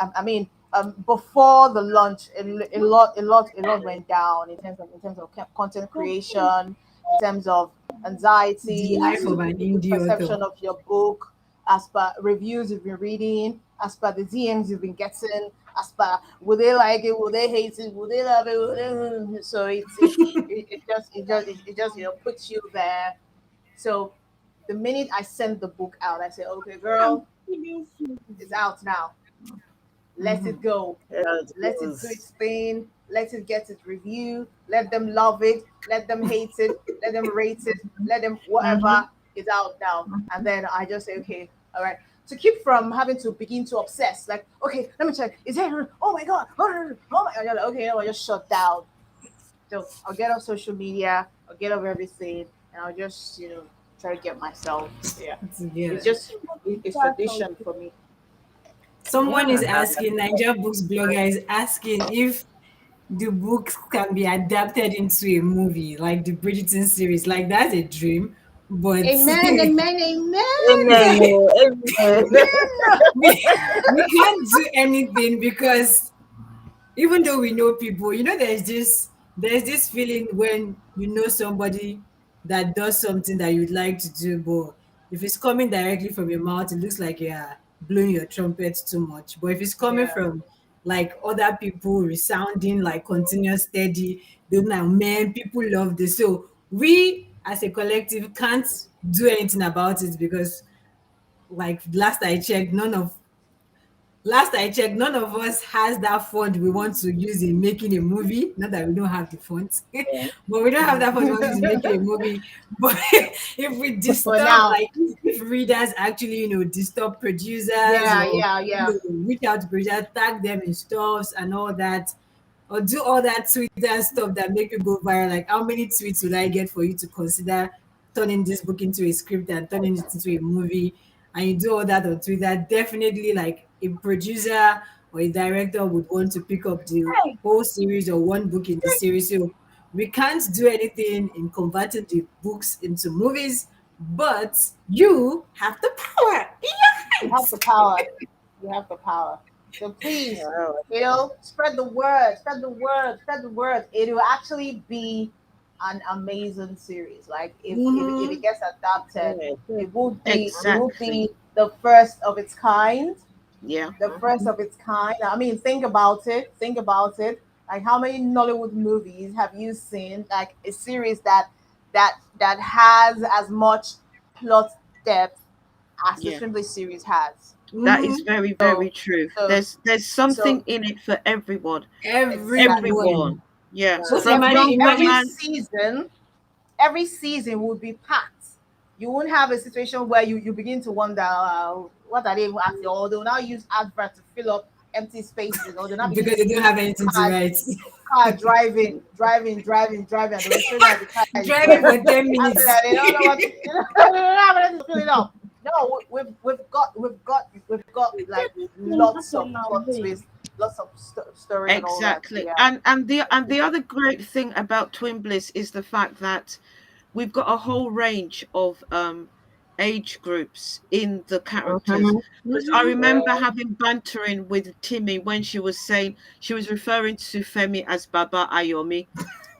before the launch a lot went down in terms of content creation, in terms of The anxiety life as to of an people's indie author. perception of your book, as per reviews you've been reading, as per the DMs you've been getting, as per will they like it, will they hate it, will they love it, so it just puts you there. So the minute I send the book out, I say, okay, girl, it's out now. Let it Mhm. go. Yeah, it Let it do goes. its thing. Let it get its review. Let them love it. Let them hate it. Let them rate it. Let them whatever is out now. And then I just say, okay, all right. To keep from having to begin to obsess, like, okay, let me check. Is there? Oh my god! Oh my god! Okay, I just shut down. So I'll get off social media. I'll get off everything, and I'll just try to get myself. Yeah, it's Together. just it's tradition for me. Someone Yeah, is asking, Niger Books blogger is asking if the book can be adapted into a movie, like the Bridgerton series. Like that's a dream, but Amen, amen, amen. amen. Oh, amen. we can't do anything because even though we know people, there's this feeling when you know somebody that does something that you'd like to do, but if it's coming directly from your mouth, it looks like you're blowing your trumpet too much. But if it's coming Yeah, from like other people resounding like continuous steady, they'll be like, man, people love this. So we as a collective can't do anything about it because like last I checked, none of us has that fund we want to use in making a movie. Not that we don't have the funds, but we don't have that fund we want to use in making a movie. But if we for disturb, now. like if readers actually, disturb producers Yeah, or yeah, yeah. reach out to producers, tag them in stuffs and all that, or do all that Twitter stuff that make you go viral. Like, how many tweets will I get for you to consider turning this book into a script and turning it into a movie? And you do all that on Twitter, definitely like a producer or a director would want to pick up the whole series or one book in the series. So we can't do anything in converting the books into movies, but you have the power in your You have hands. the power. You have the power. So please, Wow. spread the word, spread the word, spread the word. It will actually be an amazing series. Like if it Mhm. gets adapted, Yeah. it will be Exactly. the first of its kind. Yeah. The first of its kind. I mean, think about it. Think about it. Like, how many Nollywood movies have you seen? Like a series that has as much plot depth as the Yeah. Twin Bliss series has. That is Mhm. very, So, very true. so, There's so something in it for everyone. exactly. Everyone. Everyone. Yes. So Just From every young imagine, every imagine. romance. season, every season would be packed. You won't have a situation where you begin to wonder what are they even acting, or they'll now use advert to fill up empty spaces, or they'll not be Because they using don't have anything to car, write. car driving, and they'll be showing that the car is Driving driving. for 10 After minutes. that, they don't know what to, they don't have anything to fill it up. No, we've got like lots of plot twists, lots of story and all that. So Exactly. yeah, And the other great thing about Twin Bliss is the fact that we've got a whole range of age groups in the characters. Mhm. Because I Mhm. remember having bantering with Timi when she was saying she was referring to Femi as Baba Ayomi.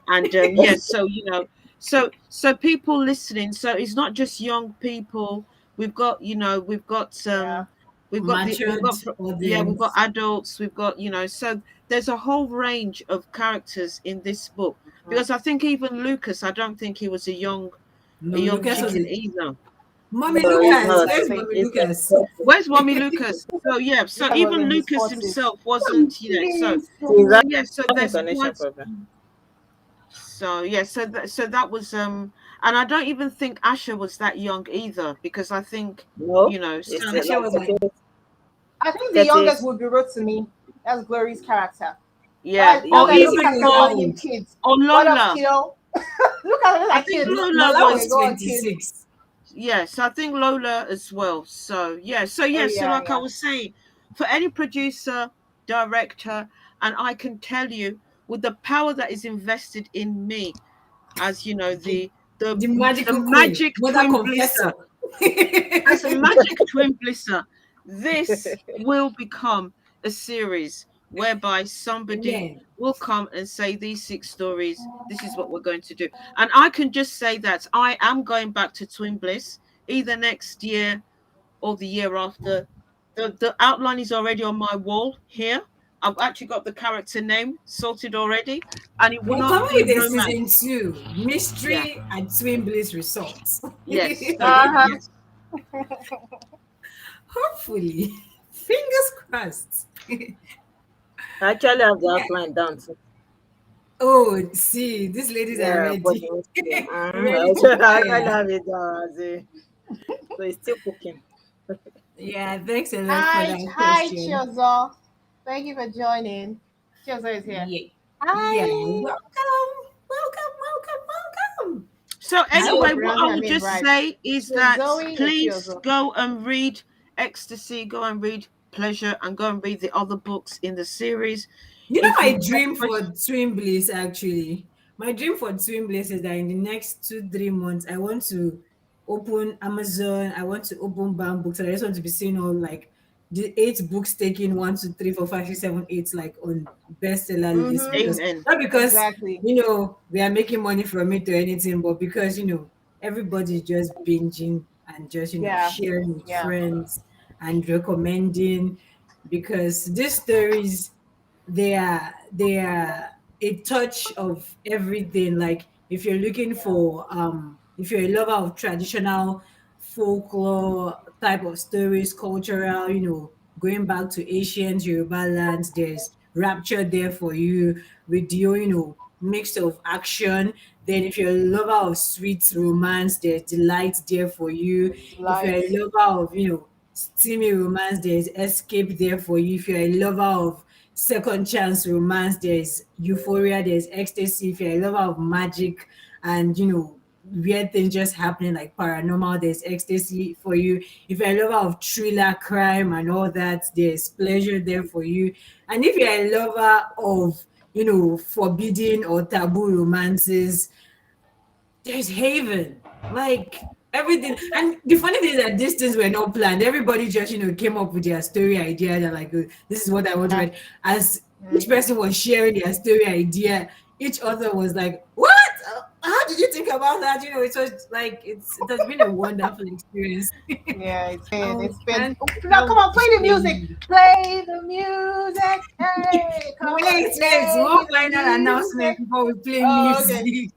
And yes, so so people listening, so it's not just young people. We've got, yeah. we've Matured got yeah, we've got audience. adults, we've got, so there's a whole range of characters in this book. Mhm. Because I think even Lucas, I don't think he was a No, young Lucas was chicken a either. Mommy No, it's Lucas. not. Where's Exactly. Mommy It's not. Lucas? Where's Mommy Lucas? So yeah, so Lucas was even in his Lucas 40s. himself wasn't, She's so yeah, so having there's connection quite. problem. So yeah, so that was and I don't even think Asher was that young either, because I think, No, it's Sam, Asha like was like, I think the 30. youngest would be Rotimi. That's Glory's character. yeah, Now or that I Rotimi look even at was them how calling or him old? kids. or What up, Lola. kiddo? Look at them I like think kids. Lola Lola Okay, was was, go on, kids. 26. yes, I think Lola as well. So Oh so yeah, like I yeah. was saying, for any producer, director, and I can tell you, with the power that is invested in me, as The, the the the magical queen, magic mother twin confessor. blisser, as a magic twin blisser, this will become a series whereby somebody Amen. will come and say these 6 stories. This is what we're going to do. And I can just say that I am going back to Twin Bliss either next year or the year after. The outline is already on my wall here. I've actually got the character name sorted already, and it will We're not coming be with a romance. season 2 Yeah. mystery at Twin Bliss Resorts. Yes. Uh huh. Yes. Hopefully, fingers crossed. I actually have the Yeah. outline down too. Oh, see, these ladies are Yeah, but ready, I ready to actually fire. have it down as a, so it's still cooking. Yeah, thanks a lot for Hi, that hi, question. Chiozo. Thank you for joining. Chiozo is here. Yeah, yeah. Hi. Welcome. So I hope anyway, I'm what pronouncing I my will name just right. say is that Chiozoe or please Chiozo? go and read Ecstasy, go and read Pleasure, and go and read the other books in the series. You know If my you've got dream for questions, Twin Bliss actually. My dream for Twin Bliss is that in the next 2-3 months, I want to open Amazon. I want to open BAM Books, and I just want to be seeing all like the 8 books taking 1, 2, 3, 4, 5, 6, 7, 8 like on bestseller list Mm-hmm. because amen. not because Exactly. we are making money from it or anything, but because everybody's just binging and just Yeah. sharing with Yeah. friends and recommending because these stories they are a touch of everything. Like if you're looking for if you're a lover of traditional folklore type of stories, cultural, going back to ancient Yoruba lands, there's rapture there for you with mix of action. Then if you're a lover of sweet romance, there's delight there for you. If you're Light. a lover of steamy romance, there's escape there for you. If you're a lover of second chance romance, there's euphoria, there's ecstasy. If you're a lover of magic and weird things just happening like paranormal, there's ecstasy for you. If you're a lover of thriller, crime, and all that, there's pleasure there for you. And if you're a lover of forbidden or taboo romances, there's Haven. Like everything. And the funny thing is that these things were not planned. Everybody just, came up with their story idea. They're like, "Oh, this is what I want to write." As each person was sharing their story idea, each author was like, "What? How did you think about that?" It was like it has been a wonderful experience. Yeah, it's been. Oh, It's been. can't Oh, now, come help on, to play the music. say. Play the music. Hey, come on, Wait, play one the final announcement music. before we play Oh, okay. music.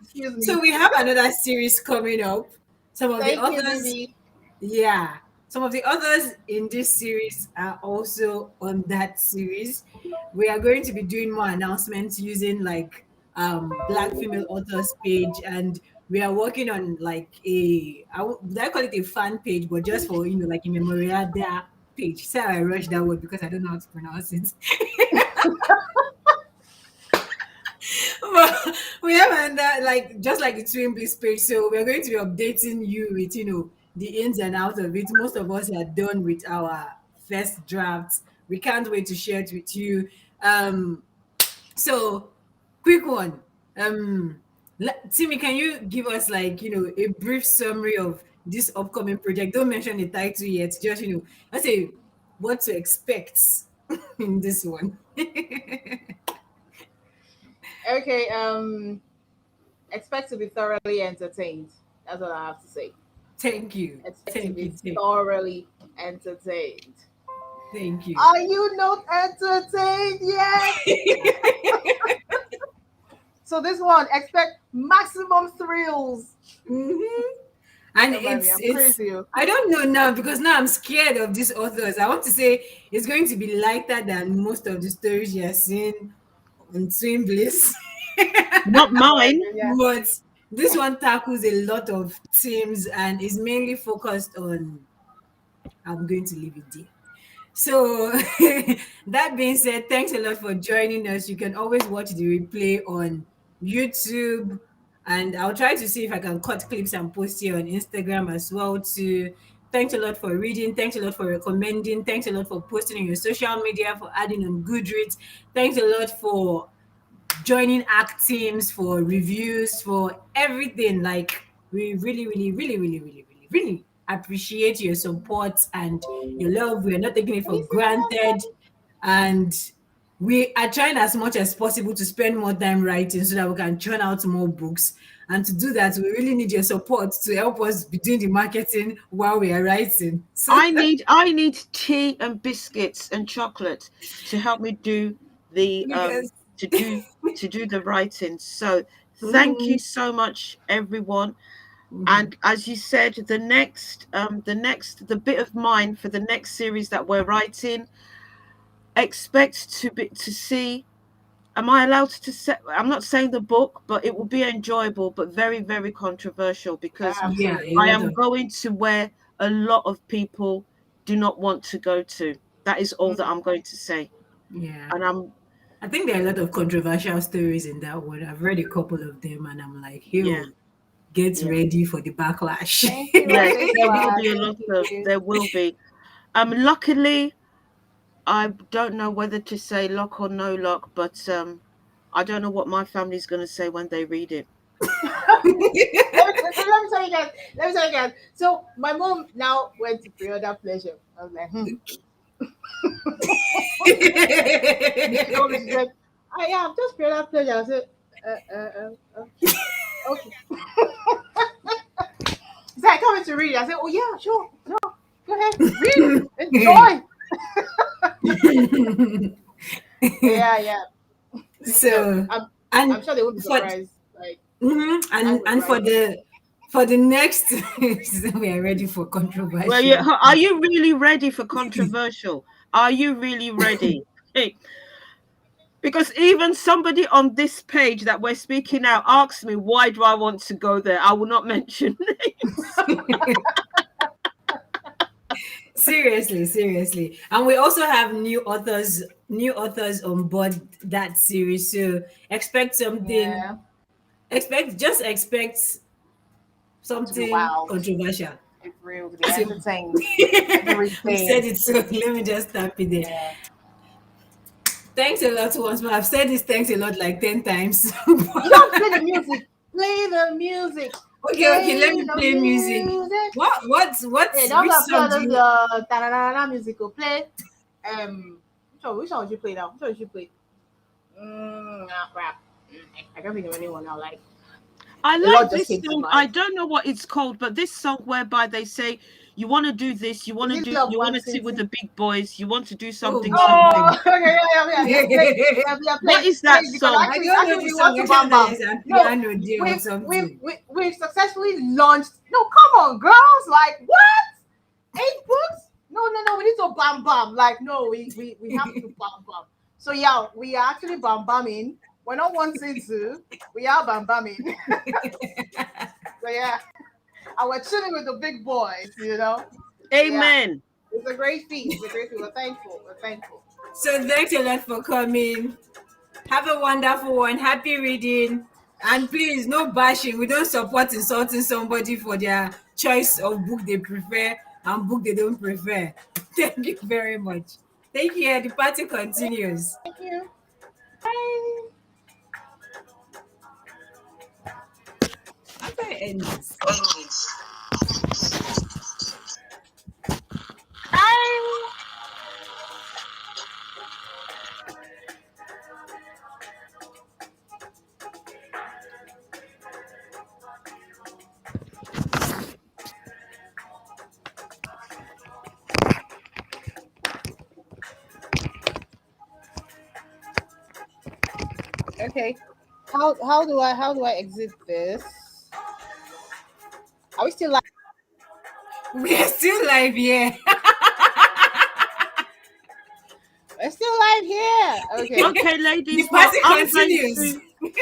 Excuse So me. we have another series coming up. Some of the Thank you, others, Vivi. yeah, some of the others in this series are also on that series. We are going to be doing more announcements using like Black female authors page, and we are working on like did I call it a fan page, but just for like a memorial there page. So I rushed that word because I don't know how to pronounce it. But we have another, like, just like the Twin Bliss page. So we're going to be updating you with, the ins and outs of it. Most of us are done with our first drafts. We can't wait to share it with you. So quick one. Timi, can you give us, like, a brief summary of this upcoming project? Don't mention the title yet. Just, let's say what to expect in this one. Okay, expect to be thoroughly entertained. That's what I have to say. Thank you. Expect to Thank be you. Thank, thoroughly entertained. thank you. Are you not entertained yet? So this one, expect maximum thrills. Mhm. And Don't mind me, I'm it's crazy. I don't know now, because now I'm scared of these authors. I want to say it's going to be lighter than most of the stories you're seeing on Twin Bliss. Not mine. Yeah. But this one tackles a lot of themes and is mainly focused on, I'm going to leave it there. So, that being said, thanks a lot for joining us. You can always watch the replay on YouTube, and I'll try to see if I can cut clips and post here on Instagram as well too. Thanks a lot for reading. Thanks a lot for recommending. Thanks a lot for posting on your social media, for adding on Goodreads. Thanks a lot for joining ACT teams, for reviews, for everything. Like, we really, really, really, really, really, really, really appreciate your support and your love. We are not taking it for granted. And we are trying as much as possible to spend more time writing so that we can churn out more books. And to do that, we really need your support to help us be doing the marketing while we are writing. So I need tea and biscuits and chocolate to help me do the because to do to do the writing. So thank you Mhm, so much, everyone. mhm. And as you said, the bit of mine for the next series that we're writing, expect to see. Am I allowed to say? I'm not saying the book, but it will be enjoyable, but very, very controversial, because Yeah, a I lot am of, going to where a lot of people do not want to go to. That is all that I'm going to say. yeah. And I'm, I think there are a lot of controversial stories in that one. I've read a couple of them, and I'm like, yeah, "Yo, get yeah, ready for the backlash." Thank you, yes, there will Adequa. be a Thank lot of, you. there will be. Luckily, I don't know whether to say lock or no lock, but I don't know what my family's going to say when they read it. Let me tell you guys. Let me tell you guys. So my mom now went to pre-order pleasure. I was like, She told me, she said, "Oh yeah, I'm just pre-order pleasure." I said, okay, okay. She said, "I can't wait to read it." I said, "Oh yeah, sure, sure. Go ahead, read, enjoy." Yeah, yeah. So So, I'm and sure they won't be for surprised. Like I and would for write. the next, we are ready for Well, yeah, controversial. are you really ready for controversial? Are you really ready? Hey, because even somebody on this page that we're speaking now asked me, why do I want to go there? I will not mention names. Seriously, seriously. And we also have new authors on board that series. So expect something, Yeah, expect to be something wild, controversial. if real, to be So entertained, we said everything. it, so let me just tap it there. Yeah. Thanks a lot once more. I've said this thanks a lot like 10 times. You don't play the music. Play the music. Okay, let Play me the play music. music. What's Hey, don't which go play song all do those you ta-da-da-da musical. Play. Which one would you play now? Which one would you play? Crap. I can't think of anyone now. Like I a lot like just this came to song. I mind. don't know what it's called, but this song whereby they say, you want to do this, Is it Love you want to sit with Wanting? the big boys, you want to do Oh something, God. something. Oh, okay, yeah. Play, What is play that it because song? I actually, don't know actually, the we want song to except bam that bam. there's a No, piano there or something. we've successfully launched. No, come on, girls. Like what? 8 books? No. We need to bam bam. Like no, we have to bam bam. So yeah, we are actually bam bamming. We're not wanting to. We are bam bamming. So yeah, and we're chilling with the big boys. You know. Yeah. Amen. It's a great feat. It's a great feat. We're thankful. We're thankful. So thanks a lot for coming. Have a wonderful one. Happy reading. And please, no bashing. We don't support insulting somebody for their choice of book they prefer and book they don't prefer. Thank you very much. Thank you. The party continues. Thank you. Bye. How do I end this? Okay. How do I exit this? Are we still live? We are still live here. We're still live here. Okay. Okay, ladies. The party I'm continues. going to.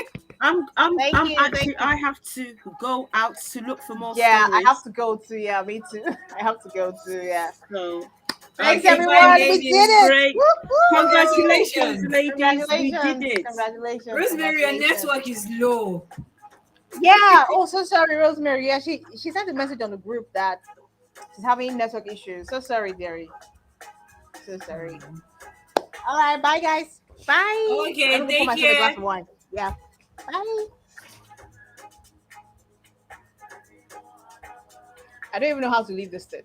I'm actually. I have to go out to look for more Yeah, stories. I have to go to. Yeah, me too. I have to go to. Yeah. So, Thanks, Okay, everyone. bye, We ladies. did it. Great. Woo, woo. Congratulations, ladies. Congratulations. We did it. Congratulations. Rosemary, your Congratulations. network is low. Yeah. Oh, so sorry, Rosemary. Yeah, she sent a message on the group that she's having network issues. So sorry, dearie. So sorry. All right. Bye, guys. Bye. Okay, I'm gonna pour take myself a glass care. of wine. Yeah. Bye. I don't even know how to leave this thing.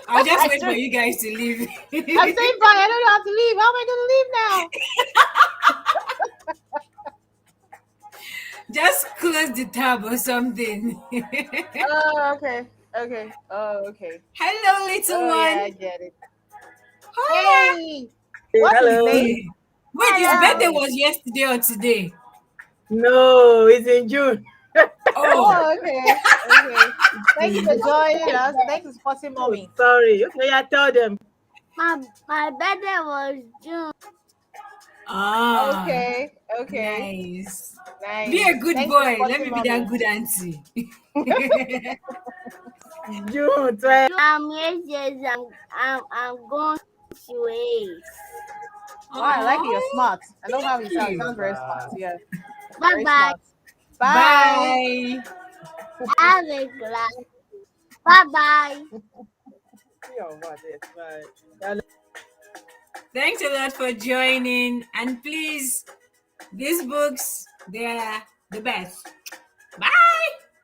I'll just wait for you guys to leave. I'm saying bye. I don't know how to leave. How am I Just close the tab or something. gonna leave now? Oh, okay. Okay. Oh, okay. Hello, little Oh, one. yeah, I get it. Hola. Hey. What's his Hello. name? Wait, his Hello. birthday was yesterday or today? No, it's in June. Oh, Oh, okay. Okay. Thank you for joining us. Thanks for supporting mommy. Sorry. Okay, I tell them. My birthday was June. ah, Okay. Okay. nice. Nice. Be a good Thanks for boy. Let supporting me be that mommy. good auntie. June 12. I'm going to Ace. Wow, I like it. You're Aw, smart. I love how he sounds. He thank you. sounds very smart. Yeah. Bye Very bye. smart. Bye. Bye. Have a glass. Bye bye. Yeah, what is, bye. Thanks a lot for joining. And please, these books, they're the best. Bye.